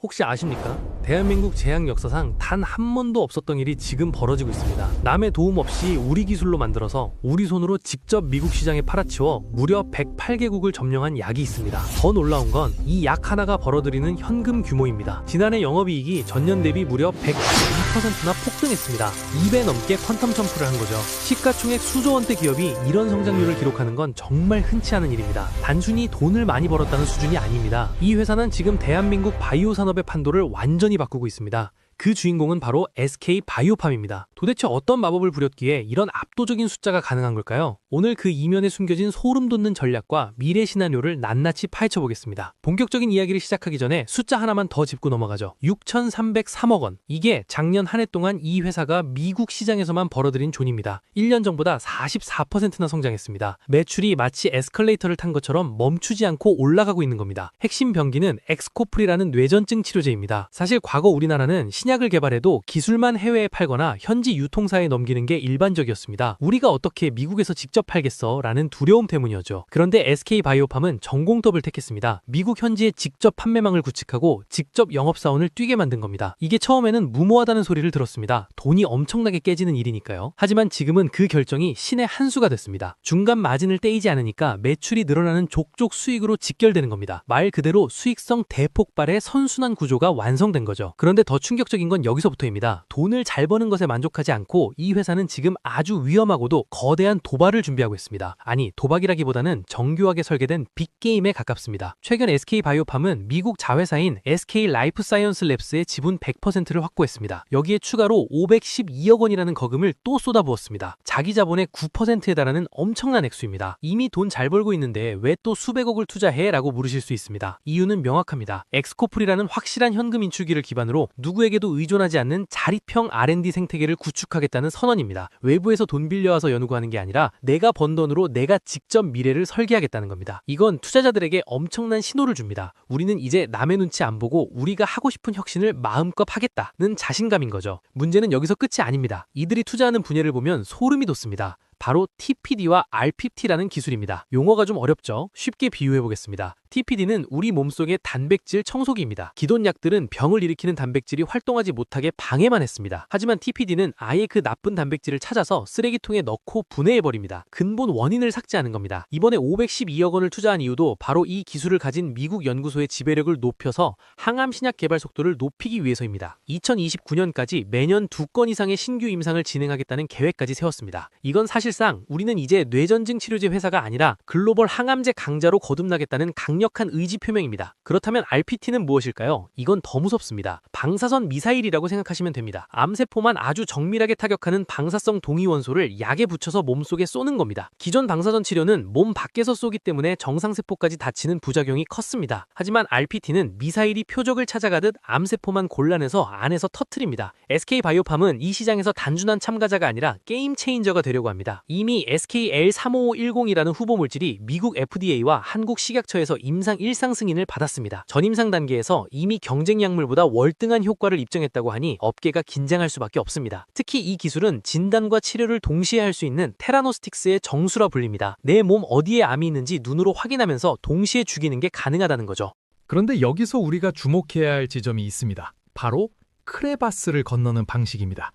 혹시 아십니까? 대한민국 제약 역사상 단 한 번도 없었던 일이 지금 벌어지고 있습니다. 남의 도움 없이 우리 기술로 만들어서 우리 손으로 직접 미국 시장에 팔아치워 무려 108개국을 점령한 약이 있습니다. 더 놀라운 건 이 약 하나가 벌어들이는 현금 규모입니다. 지난해 영업이익이 전년 대비 무려 192%나 폭등했습니다. 2배 넘게 퀀텀 점프를 한 거죠. 시가총액 수조 원대 기업이 이런 성장률을 기록하는 건 정말 흔치 않은 일입니다. 단순히 돈을 많이 벌었다는 수준이 아닙니다. 이 회사는 지금 대한민국 바이오 산업의 판도를 완전히 바꾸고 있습니다. 그 주인공은 바로 SK 바이오팜입니다. 도대체 어떤 마법을 부렸기에 이런 압도적인 숫자가 가능한 걸까요? 오늘 그 이면에 숨겨진 소름 돋는 전략과 미래 시나리오를 낱낱이 파헤쳐 보겠습니다. 본격적인 이야기를 시작하기 전에 숫자 하나만 더 짚고 넘어가죠. 6,303억 원. 이게 작년 한 해 동안 이 회사가 미국 시장에서만 벌어들인 존입니다. 1년 전보다 44%나 성장했습니다. 매출이 마치 에스컬레이터를 탄 것처럼 멈추지 않고 올라가고 있는 겁니다. 핵심 병기는 엑스코프리라는 뇌전증 치료제입니다. 사실 과거 우리나라는 신약을 개발해도 기술만 해외에 팔거나 현지 유통사에 넘기는 게 일반적이었습니다. 우리가 어떻게 미국에서 직접 팔겠어? 라는 두려움 때문이었죠. 그런데 SK바이오팜은 전공법을 택했습니다. 미국 현지에 직접 판매망을 구축하고 직접 영업사원을 뛰게 만든 겁니다. 이게 처음에는 무모하다는 소리를 들었습니다. 돈이 엄청나게 깨지는 일이니까요. 하지만 지금은 그 결정이 신의 한 수가 됐습니다. 중간 마진을 떼이지 않으니까 매출이 늘어나는 족족 수익으로 직결되는 겁니다. 말 그대로 수익성 대폭발의 선순환 구조가 완성된 거죠. 그런데 더 충격적인 건 여기서부터입니다. 돈을 잘 버는 것에 만족하지 않고 이 회사는 지금 아주 위험하고도 거대한 도발을 준비하고 있습니다. 아니, 도박이라기보다는 정교하게 설계된 빅게임에 가깝습니다. 최근 SK바이오팜은 미국 자회사인 SK 라이프 사이언스 랩스의 지분 100%를 확보했습니다. 여기에 추가로 512억 원이라는 거금을 또 쏟아부었습니다. 자기 자본의 9%에 달하는 엄청난 액수입니다. 이미 돈 잘 벌고 있는데 왜 또 수백억을 투자해? 라고 물으실 수 있습니다. 이유는 명확합니다. 엑스코프리라는 확실한 현금 인출기를 기반으로 누구에게도 의존하지 않는 자립형 R&D 생태계를 구축하겠다는 선언입니다. 외부에서 돈 빌려와서 연구하는 게 아니라 내가 번 돈으로 내가 직접 미래를 설계하겠다는 겁니다. 이건 투자자들에게 엄청난 신호를 줍니다. 우리는 이제 남의 눈치 안 보고 우리가 하고 싶은 혁신을 마음껏 하겠다는 자신감인 거죠. 문제는 여기서 끝이 아닙니다. 이들이 투자하는 분야를 보면 소름이 돋습니다. 바로 TPD와 RPT라는 기술입니다. 용어가 좀 어렵죠? 쉽게 비유해보겠습니다. TPD는 우리 몸속의 단백질 청소기입니다. 기존 약들은 병을 일으키는 단백질이 활동하지 못하게 방해만 했습니다. 하지만 TPD는 아예 그 나쁜 단백질을 찾아서 쓰레기통에 넣고 분해해버립니다. 근본 원인을 삭제하는 겁니다. 이번에 512억 원을 투자한 이유도 바로 이 기술을 가진 미국 연구소의 지배력을 높여서 항암 신약 개발 속도를 높이기 위해서입니다. 2029년까지 매년 2건 이상의 신규 임상을 진행하겠다는 계획까지 세웠습니다. 이건 사실상 우리는 이제 뇌전증 치료제 회사가 아니라 글로벌 항암제 강자로 거듭나겠다는 강력한 의지 표명입니다. 그렇다면 RPT는 무엇일까요? 이건 더 무섭습니다. 방사선 미사일이라고 생각하시면 됩니다. 암세포만 아주 정밀하게 타격하는 방사성 동위원소를 약에 붙여서 몸속에 쏘는 겁니다. 기존 방사선 치료는 몸 밖에서 쏘기 때문에 정상세포까지 다치는 부작용이 컸습니다. 하지만 RPT는 미사일이 표적을 찾아가듯 암세포만 골라내서 안에서 터트립니다. SK바이오팜은 이 시장에서 단순한 참가자가 아니라 게임 체인저가 되려고 합니다. 이미 SKL35510이라는 후보 물질이 미국 FDA와 한국 식약처에서 임상 1상 승인을 받았습니다. 전임상 단계에서 이미 경쟁 약물보다 월등한 효과를 입증했다고 하니 업계가 긴장할 수밖에 없습니다. 특히 이 기술은 진단과 치료를 동시에 할 수 있는 테라노스틱스의 정수라 불립니다. 내 몸 어디에 암이 있는지 눈으로 확인하면서 동시에 죽이는 게 가능하다는 거죠. 그런데 여기서 우리가 주목해야 할 지점이 있습니다. 바로 크레바스를 건너는 방식입니다.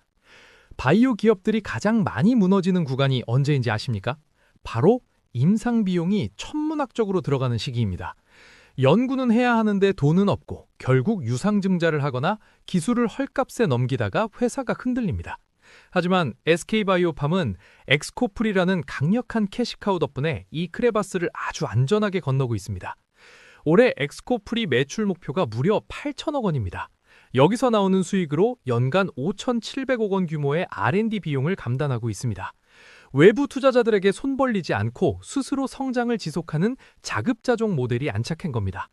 바이오 기업들이 가장 많이 무너지는 구간이 언제인지 아십니까? 바로 임상 비용이 천문학적으로 들어가는 시기입니다. 연구는 해야 하는데 돈은 없고 결국 유상증자를 하거나 기술을 헐값에 넘기다가 회사가 흔들립니다. 하지만 SK바이오팜은 엑스코프리라는 강력한 캐시카우 덕분에 이 크레바스를 아주 안전하게 건너고 있습니다. 올해 엑스코프리 매출 목표가 무려 8천억 원입니다. 여기서 나오는 수익으로 연간 5,700억 원 규모의 R&D 비용을 감당하고 있습니다. 외부 투자자들에게 손 벌리지 않고 스스로 성장을 지속하는 자급자족 모델이 안착한 겁니다.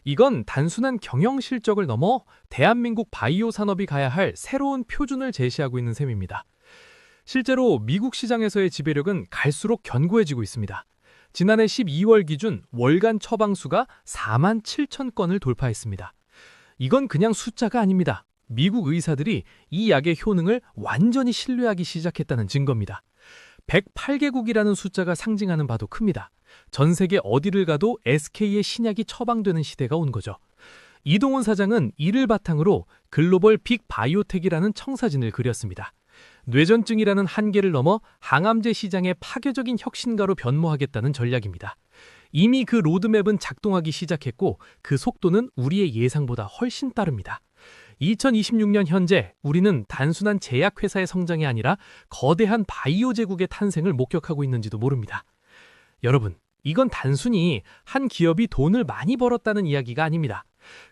이건 단순한 경영 실적을 넘어 대한민국 바이오 산업이 가야 할 새로운 표준을 제시하고 있는 셈입니다. 실제로 미국 시장에서의 지배력은 갈수록 견고해지고 있습니다. 지난해 12월 기준 월간 처방수가 4만 7천 건을 돌파했습니다. 이건 그냥 숫자가 아닙니다. 미국 의사들이 이 약의 효능을 완전히 신뢰하기 시작했다는 증거입니다. 108개국이라는 숫자가 상징하는 바도 큽니다. 전 세계 어디를 가도 SK의 신약이 처방되는 시대가 온 거죠. 이동훈 사장은 이를 바탕으로 글로벌 빅 바이오텍이라는 청사진을 그렸습니다. 뇌전증이라는 한계를 넘어 항암제 시장의 파괴적인 혁신가로 변모하겠다는 전략입니다. 이미 그 로드맵은 작동하기 시작했고 그 속도는 우리의 예상보다 훨씬 빠릅니다. 2026년 현재 우리는 단순한 제약회사의 성장이 아니라 거대한 바이오 제국의 탄생을 목격하고 있는지도 모릅니다. 여러분, 이건 단순히 한 기업이 돈을 많이 벌었다는 이야기가 아닙니다.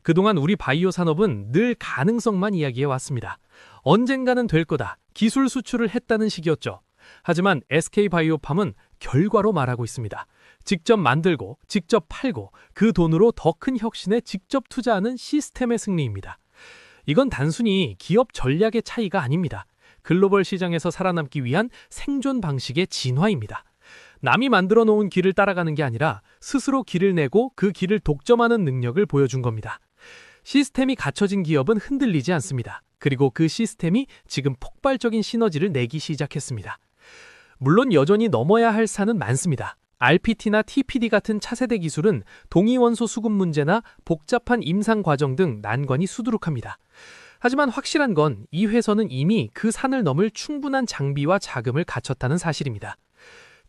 그동안 우리 바이오 산업은 늘 가능성만 이야기해 왔습니다. 언젠가는 될 거다, 기술 수출을 했다는 식이었죠. 하지만 SK바이오팜은 결과로 말하고 있습니다. 직접 만들고 직접 팔고 그 돈으로 더 큰 혁신에 직접 투자하는 시스템의 승리입니다. 이건 단순히 기업 전략의 차이가 아닙니다. 글로벌 시장에서 살아남기 위한 생존 방식의 진화입니다. 남이 만들어 놓은 길을 따라가는 게 아니라 스스로 길을 내고 그 길을 독점하는 능력을 보여준 겁니다. 시스템이 갖춰진 기업은 흔들리지 않습니다. 그리고 그 시스템이 지금 폭발적인 시너지를 내기 시작했습니다. 물론 여전히 넘어야 할 산은 많습니다. RPT나 TPD 같은 차세대 기술은 동위원소 수급 문제나 복잡한 임상 과정 등 난관이 수두룩합니다. 하지만 확실한 건 이 회사는 이미 그 산을 넘을 충분한 장비와 자금을 갖췄다는 사실입니다.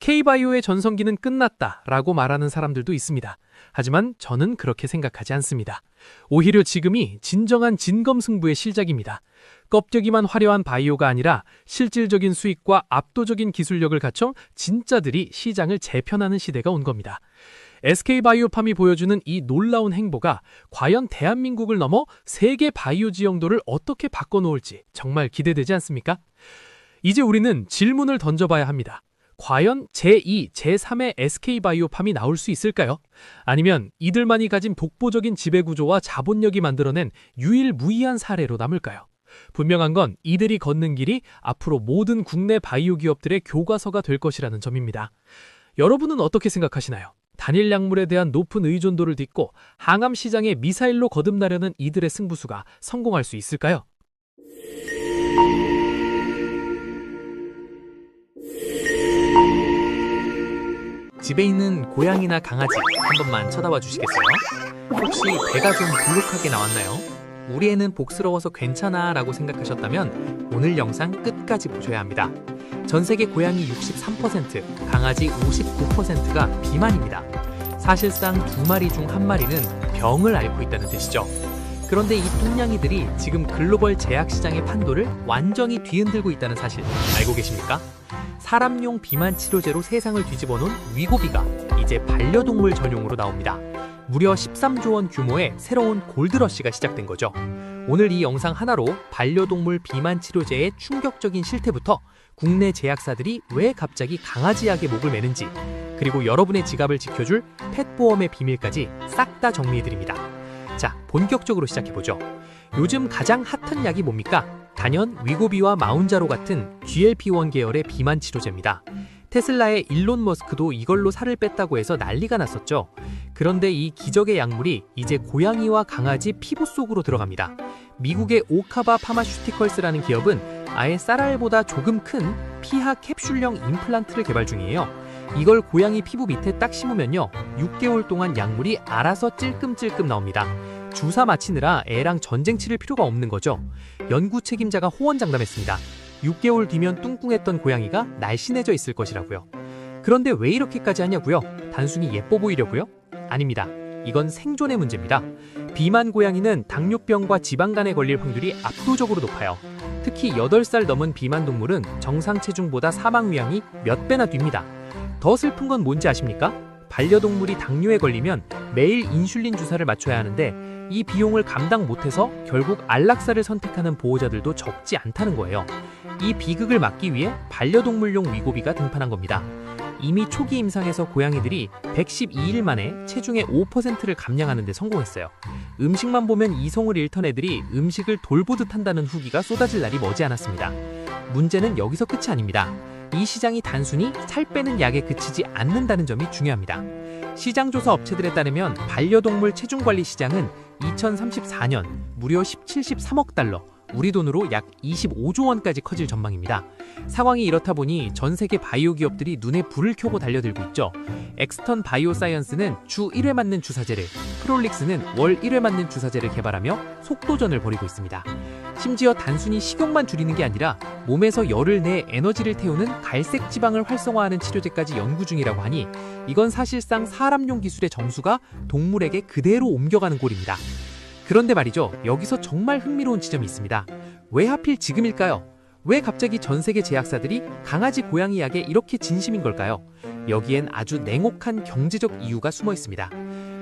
K바이오의 전성기는 끝났다라고 말하는 사람들도 있습니다. 하지만 저는 그렇게 생각하지 않습니다. 오히려 지금이 진정한 진검승부의 시작입니다. 껍데기만 화려한 바이오가 아니라 실질적인 수익과 압도적인 기술력을 갖춰 진짜들이 시장을 재편하는 시대가 온 겁니다. SK바이오팜이 보여주는 이 놀라운 행보가 과연 대한민국을 넘어 세계 바이오 지형도를 어떻게 바꿔놓을지 정말 기대되지 않습니까? 이제 우리는 질문을 던져봐야 합니다. 과연 제2, 제3의 SK바이오팜이 나올 수 있을까요? 아니면 이들만이 가진 독보적인 지배구조와 자본력이 만들어낸 유일무이한 사례로 남을까요? 분명한 건 이들이 걷는 길이 앞으로 모든 국내 바이오 기업들의 교과서가 될 것이라는 점입니다. 여러분은 어떻게 생각하시나요? 단일 약물에 대한 높은 의존도를 딛고 항암 시장에 미사일로 거듭나려는 이들의 승부수가 성공할 수 있을까요? 집에 있는 고양이나 강아지 한 번만 쳐다봐 주시겠어요? 혹시 배가 좀 불룩하게 나왔나요? 우리 애는 복스러워서 괜찮아 라고 생각하셨다면 오늘 영상 끝까지 보셔야 합니다. 전 세계 고양이 63%, 강아지 59%가 비만입니다. 사실상 2마리 중 1마리는 병을 앓고 있다는 뜻이죠. 그런데 이 뚱냥이들이 지금 글로벌 제약 시장의 판도를 완전히 뒤흔들고 있다는 사실 알고 계십니까? 사람용 비만 치료제로 세상을 뒤집어 놓은 위고비가 이제 반려동물 전용으로 나옵니다. 무려 13조 원 규모의 새로운 골드러시가 시작된 거죠. 오늘 이 영상 하나로 반려동물 비만 치료제의 충격적인 실태부터 국내 제약사들이 왜 갑자기 강아지 약에 목을 매는지, 그리고 여러분의 지갑을 지켜줄 펫보험의 비밀까지 싹 다 정리해드립니다. 자, 본격적으로 시작해보죠. 요즘 가장 핫한 약이 뭡니까? 단연 위고비와 마운자로 같은 GLP-1 계열의 비만 치료제입니다. 테슬라의 일론 머스크도 이걸로 살을 뺐다고 해서 난리가 났었죠. 그런데 이 기적의 약물이 이제 고양이와 강아지 피부 속으로 들어갑니다. 미국의 오카바 파마슈티컬스라는 기업은 아예 쌀알보다 조금 큰 피하 캡슐형 임플란트를 개발 중이에요. 이걸 고양이 피부 밑에 딱 심으면요, 6개월 동안 약물이 알아서 찔끔찔끔 나옵니다. 주사 맞히느라 애랑 전쟁 치를 필요가 없는 거죠. 연구 책임자가 호언장담했습니다. 6개월 뒤면 뚱뚱했던 고양이가 날씬해져 있을 것이라고요. 그런데 왜 이렇게까지 하냐고요? 단순히 예뻐 보이려고요? 아닙니다. 이건 생존의 문제입니다. 비만 고양이는 당뇨병과 지방간에 걸릴 확률이 압도적으로 높아요. 특히 8살 넘은 비만 동물은 정상 체중보다 사망 위험이 몇 배나 뜁니다. 더 슬픈 건 뭔지 아십니까? 반려동물이 당뇨에 걸리면 매일 인슐린 주사를 맞춰야 하는데 이 비용을 감당 못해서 결국 안락사를 선택하는 보호자들도 적지 않다는 거예요. 이 비극을 막기 위해 반려동물용 위고비가 등판한 겁니다. 이미 초기 임상에서 고양이들이 112일 만에 체중의 5%를 감량하는 데 성공했어요. 음식만 보면 이성을 잃던 애들이 음식을 돌보듯 한다는 후기가 쏟아질 날이 머지않았습니다. 문제는 여기서 끝이 아닙니다. 이 시장이 단순히 살 빼는 약에 그치지 않는다는 점이 중요합니다. 시장조사 업체들에 따르면 반려동물 체중관리 시장은 2034년 무려 17, 13억 달러, 우리 돈으로 약 25조 원까지 커질 전망입니다. 상황이 이렇다 보니 전 세계 바이오 기업들이 눈에 불을 켜고 달려들고 있죠. 엑스턴 바이오사이언스는 주 1회 맞는 주사제를, 프롤릭스는 월 1회 맞는 주사제를 개발하며 속도전을 벌이고 있습니다. 심지어 단순히 식욕만 줄이는 게 아니라 몸에서 열을 내 에너지를 태우는 갈색 지방을 활성화하는 치료제까지 연구 중이라고 하니 이건 사실상 사람용 기술의 정수가 동물에게 그대로 옮겨가는 꼴입니다. 그런데 말이죠. 여기서 정말 흥미로운 지점이 있습니다. 왜 하필 지금일까요? 왜 갑자기 전 세계 제약사들이 강아지 고양이 약에 이렇게 진심인 걸까요? 여기엔 아주 냉혹한 경제적 이유가 숨어 있습니다.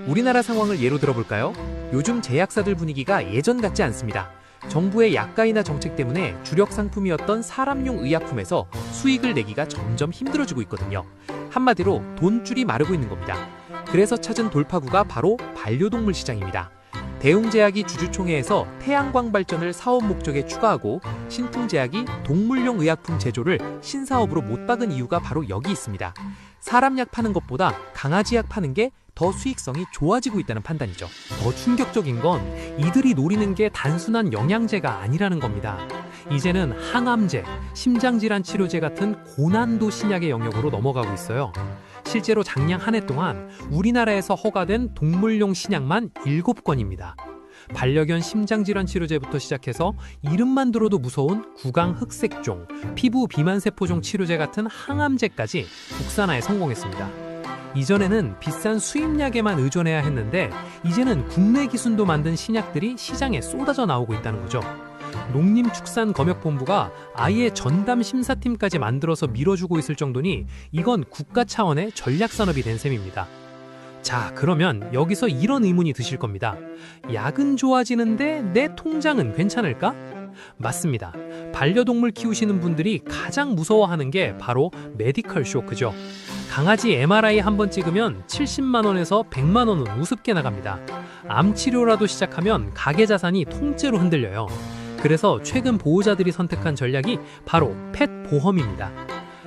우리나라 상황을 예로 들어볼까요? 요즘 제약사들 분위기가 예전 같지 않습니다. 정부의 약가인화 정책 때문에 주력 상품이었던 사람용 의약품에서 수익을 내기가 점점 힘들어지고 있거든요. 한마디로 돈줄이 마르고 있는 겁니다. 그래서 찾은 돌파구가 바로 반려동물 시장입니다. 대웅제약이 주주총회에서 태양광 발전을 사업 목적에 추가하고 신풍제약이 동물용 의약품 제조를 신사업으로 못 박은 이유가 바로 여기 있습니다. 사람 약 파는 것보다 강아지 약 파는 게 더 수익성이 좋아지고 있다는 판단이죠. 더 충격적인 건 이들이 노리는 게 단순한 영양제가 아니라는 겁니다. 이제는 항암제, 심장질환 치료제 같은 고난도 신약의 영역으로 넘어가고 있어요. 실제로 작년 한 해 동안 우리나라에서 허가된 동물용 신약만 7건입니다. 반려견 심장질환 치료제부터 시작해서 이름만 들어도 무서운 구강 흑색종, 피부 비만세포종 치료제 같은 항암제까지 국산화에 성공했습니다. 이전에는 비싼 수입약에만 의존해야 했는데 이제는 국내 기순도 만든 신약들이 시장에 쏟아져 나오고 있다는 거죠. 농림축산검역본부가 아예 전담 심사팀까지 만들어서 밀어주고 있을 정도니 이건 국가 차원의 전략산업이 된 셈입니다. 자, 그러면 여기서 이런 의문이 드실 겁니다. 약은 좋아지는데 내 통장은 괜찮을까? 맞습니다. 반려동물 키우시는 분들이 가장 무서워하는 게 바로 메디컬 쇼크죠. 강아지 MRI 한 번 찍으면 70만 원에서 100만 원은 우습게 나갑니다. 암 치료라도 시작하면 가계 자산이 통째로 흔들려요. 그래서 최근 보호자들이 선택한 전략이 바로 펫 보험입니다.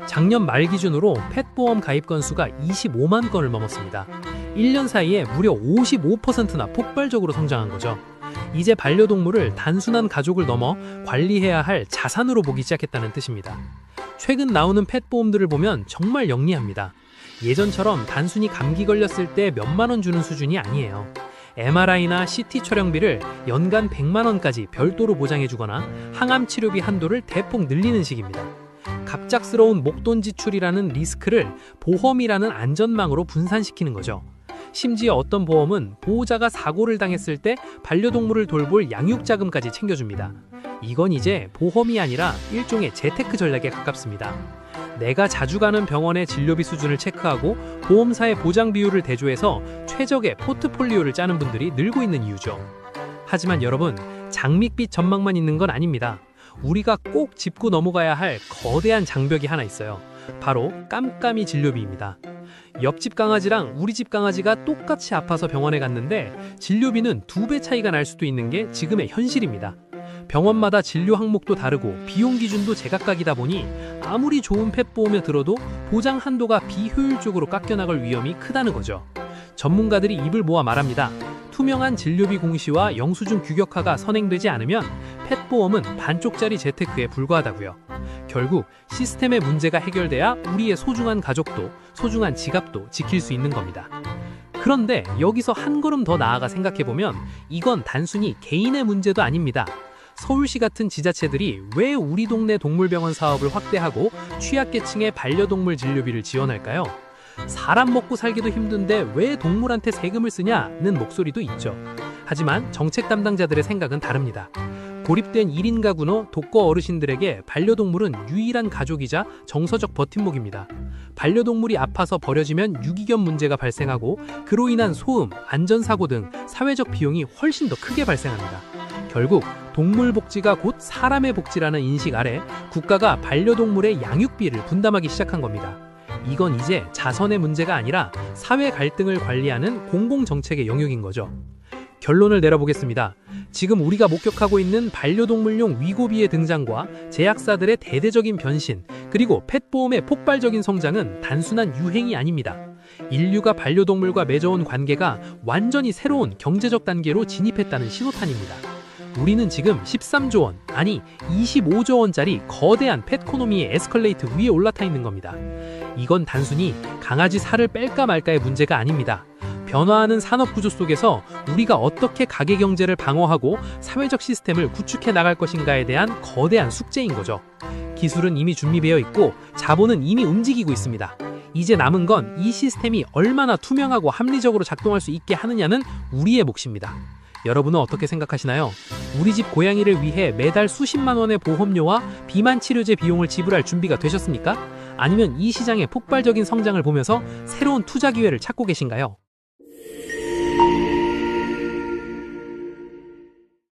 작년 말 기준으로 펫 보험 가입 건수가 25만 건을 넘었습니다. 1년 사이에 무려 55%나 폭발적으로 성장한 거죠. 이제 반려동물을 단순한 가족을 넘어 관리해야 할 자산으로 보기 시작했다는 뜻입니다. 최근 나오는 펫 보험들을 보면 정말 영리합니다. 예전처럼 단순히 감기 걸렸을 때 몇만 원 주는 수준이 아니에요. MRI나 CT 촬영비를 연간 100만 원까지 별도로 보장해주거나 항암 치료비 한도를 대폭 늘리는 식입니다. 갑작스러운 목돈 지출이라는 리스크를 보험이라는 안전망으로 분산시키는 거죠. 심지어 어떤 보험은 보호자가 사고를 당했을 때 반려동물을 돌볼 양육자금까지 챙겨줍니다. 이건 이제 보험이 아니라 일종의 재테크 전략에 가깝습니다. 내가 자주 가는 병원의 진료비 수준을 체크하고 보험사의 보장 비율을 대조해서 최적의 포트폴리오를 짜는 분들이 늘고 있는 이유죠. 하지만 여러분, 장밋빛 전망만 있는 건 아닙니다. 우리가 꼭 짚고 넘어가야 할 거대한 장벽이 하나 있어요. 바로 깜깜이 진료비입니다. 옆집 강아지랑 우리 집 강아지가 똑같이 아파서 병원에 갔는데 진료비는 2배 차이가 날 수도 있는 게 지금의 현실입니다. 병원마다 진료 항목도 다르고 비용 기준도 제각각이다 보니 아무리 좋은 펫 보험에 들어도 보장 한도가 비효율적으로 깎여나갈 위험이 크다는 거죠. 전문가들이 입을 모아 말합니다. 투명한 진료비 공시와 영수증 규격화가 선행되지 않으면 펫 보험은 반쪽짜리 재테크에 불과하다고요. 결국 시스템의 문제가 해결돼야 우리의 소중한 가족도 소중한 지갑도 지킬 수 있는 겁니다. 그런데 여기서 한 걸음 더 나아가 생각해보면 이건 단순히 개인의 문제도 아닙니다. 서울시 같은 지자체들이 왜 우리 동네 동물병원 사업을 확대하고 취약계층의 반려동물 진료비를 지원할까요? 사람 먹고 살기도 힘든데 왜 동물한테 세금을 쓰냐는 목소리도 있죠. 하지만 정책 담당자들의 생각은 다릅니다. 고립된 1인 가구너 독거 어르신들에게 반려동물은 유일한 가족이자 정서적 버팀목입니다. 반려동물이 아파서 버려지면 유기견 문제가 발생하고 그로 인한 소음, 안전사고 등 사회적 비용이 훨씬 더 크게 발생합니다. 결국 동물 복지가 곧 사람의 복지라는 인식 아래 국가가 반려동물의 양육비를 분담하기 시작한 겁니다. 이건 이제 자선의 문제가 아니라 사회 갈등을 관리하는 공공정책의 영역인 거죠. 결론을 내려보겠습니다. 지금 우리가 목격하고 있는 반려동물용 위고비의 등장과 제약사들의 대대적인 변신, 그리고 펫보험의 폭발적인 성장은 단순한 유행이 아닙니다. 인류가 반려동물과 맺어온 관계가 완전히 새로운 경제적 단계로 진입했다는 신호탄입니다. 우리는 지금 13조 원, 아니 25조 원짜리 거대한 펫코노미의 에스컬레이트 위에 올라타 있는 겁니다. 이건 단순히 강아지 살을 뺄까 말까의 문제가 아닙니다. 변화하는 산업 구조 속에서 우리가 어떻게 가계 경제를 방어하고 사회적 시스템을 구축해 나갈 것인가에 대한 거대한 숙제인 거죠. 기술은 이미 준비되어 있고 자본은 이미 움직이고 있습니다. 이제 남은 건 이 시스템이 얼마나 투명하고 합리적으로 작동할 수 있게 하느냐는 우리의 몫입니다. 여러분은 어떻게 생각하시나요? 우리 집 고양이를 위해 매달 수십만 원의 보험료와 비만 치료제 비용을 지불할 준비가 되셨습니까? 아니면 이 시장의 폭발적인 성장을 보면서 새로운 투자 기회를 찾고 계신가요?